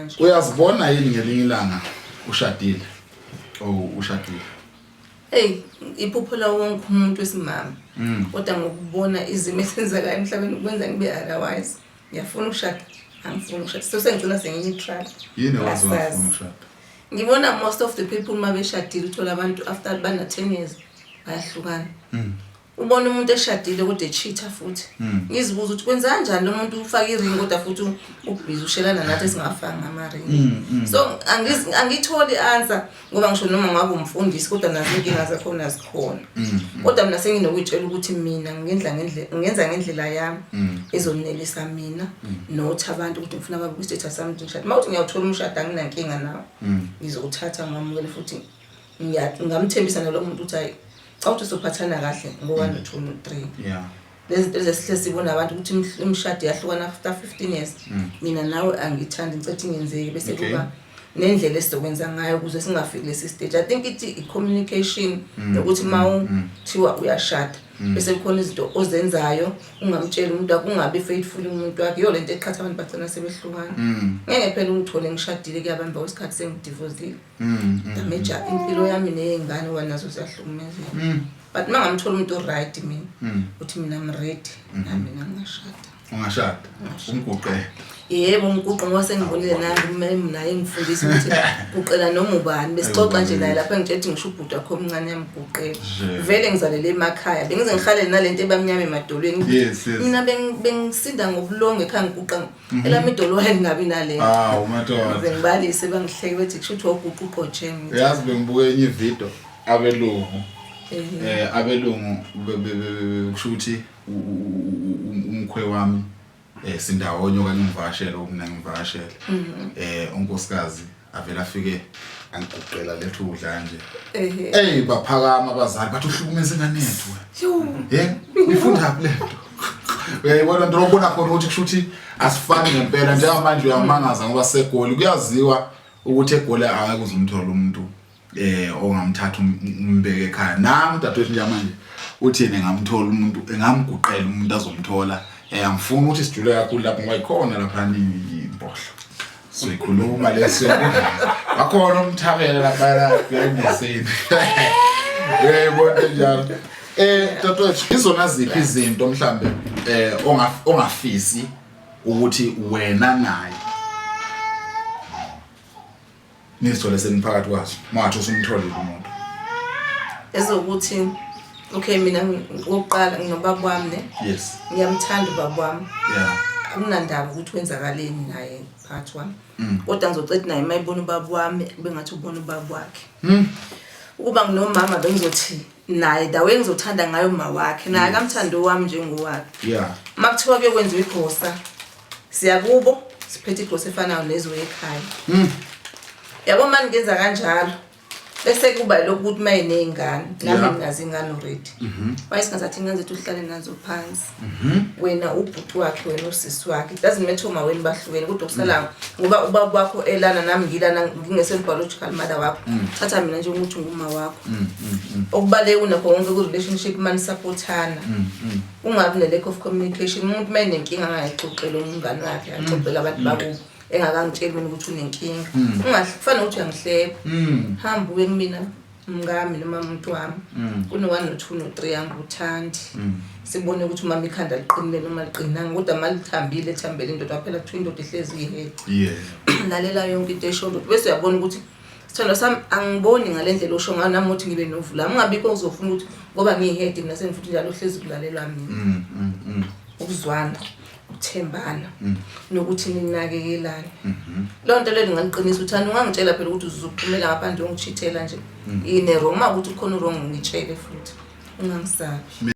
manje. Uyazibona yini ngelinye ilanga ushadile ushadile? Hey, iphupho la wonke umuntu wesimama. Kodwa ngokubona izimo esenzeka emhlabeni kwenza ngibe otherwise. Ngiyafuna ukushada, angifuni ukushada. So sengicela sengineutral. Yini wazofuna ukushada? Ngibona most of the people mabeshadile uthola abantu after bana 10 years bayahlukana. Ubona umuntu eshadile kodwa echeater futhi. Ngizibuza ukuthi kwenza kanjani lo muntu ufaka iring kodwa futhi ubhizi ushelana nathi singafanga ngama ring. So angitholi answer ngoba ngisho noma ngabe umfundisi kodwa nazo inkinga zakhona zikhona. Kodwa mina senginokutshela ukuthi mina ngenza ngendlela yami ezonelisa mina nothi abantu ukuthi ngifuna babe ku-status sami ngishada. Mawuthi ngiyawuthola umshado anginankinga nawo. Ngizowuthatha ngamukele futhi ngamthembisa nalo muntu ukuthi hayi cha uthi sophathana kahle ngo1 no 2 no 3. Yeah. Lezi sihle sibona abantu ukuthi imshado yahlukana after 15 years. Mina nawe angithandi ngicethe ingenzeki bese kuba nendlela esizokwenza ngayo ukuze singafiki lesi stage. I think it communication ukuthi mawuthiwa uyashada bese kukhona izinto ozenzayo ungamtshela umuntu akungabe faithful umuntu wakhe yo lento eqhatha abantu bagcina sebehlukana. Ngeke phela ungithole ngishadile kuyabamba wesikhathi sengidivorceile. Damage impilo yami nezingane wanazo siyahlukumezeka. But mangamthola umuntu right mina uthi mina I'm ready nami ngingashada. Ungashada? Ungiguqe. Yebo ngiguqe ngoba sengibonile nami naye ngifundisa ukuthi uqela noma ubani besixoxa nje naye lapha ngithethe ngisho ubhuti wakho omncane yamguqela. Vele ngizalele emakhaya bengize ngihlalele nalento ebamnyama emadolweni. Mina bengisinda ngobulongo ekhaya ngiguqa elami idolo wayengabi nalento. Umadoda. Bengibalise bangihleke bethi kusho ukuthi woguqa uqojeni. Uyazi bengibuke enye ivideo abelungu. Abelungu kusho ukuthi umkhwe wami sindawonye okanye ngivashela okuna ngivashela unkosikazi avela afike angiguqela lethu udla nje baphakama abazali bathi uhlukumeze nganethu uyifunda lento uyayibona nto robona khona ukuthi kusho ukuthi asifani ngempela njengamanje uyamangaza ngoba segoli kuyaziwa ukuthi egoli angeke uzumthola umuntu ongamthatha umbeke ekhaya nami dadewethu njengamanje uthini ngamthola umuntu engamguqela umuntu azomthola angifuni ukuthi sijule kakhulu lapho ngoba ikhona lapha imbohlo sikhuluma leso bakhona umthabela lapha ngemsini bonke njalo dadewethu izona ziphi izinto mhlambe ongafisi ukuthi wena naye nisithole seniphakathi kwazo mathi usumtholile umuntu ezokuthi okay mina ngokuqala nginobaba wami ne. Yes. Ngiyamthanda ubaba wami. Yeah. Akunandaba ukuthi wenzakaleni naye phakathi wami. Kodwa ngizocela naye mayibona ubaba wami bengathi ubona ubaba wakhe. Ukuba nginomama bengizothi naye dawe ngizothanda ngayo uma wakhe naye akamthanda wami njengowakhe. Yeah. Makuthiwa kuyokwenziwa igosa siyakubo siphethe igosa efanayo lezo ekhaya. Yabo manje ngenza kanjalo bese kuba lokho ukuthi mayinezingane nami nginazi ingane already. Wayesingazathi ingane zethu uhlale nazo phansi. Wena ubhuti wakhe wena usisi wakhe it doesn't matter uma wena bahlukene kodwa kusala ngoba ubaba wakho elana nami ngilana ngingese biological mother wakho thatha mina nje ukuthi nguma wakho. Okubaleke unakho wonke ku relationship man supportana. Ungabi ne lack of communication umuntu mayinenkinga angayixoxela umngane wakhe axoxela abantu bakubo engakangitsheli mina ukuthi unenkinga. Ungafana ukuthi uyangihleba. Hamba uye kumina mngami noma umuntu wami. Kuno1 no 2 no 3 angikuthandi. Sibone ukuthi uma ikhanda liqinile noma liqinanga kodwa malithambile ethambele indoda phela kuthiwa indoda ihlezi ihead. Lalela yonke into eshoyo bese uyabona ukuthi sithando sami angiboni ngalendlela osho ngayo nami ukuthi ngibe novula. Ungabikho uzofuna ukuthi ngoba ngihead mina sengifuthi njalo uhlezi kulalela mina. Ukuzwana uthembana nokuthi ninakekelana. Lonto le ngingaqiniswa uthanda ungangitshela phela ukuthi uzophumela ngaphandle ongithithela nje ine wrong uma ukuthi ukhona wrong ngitshele futhi ungangisabi.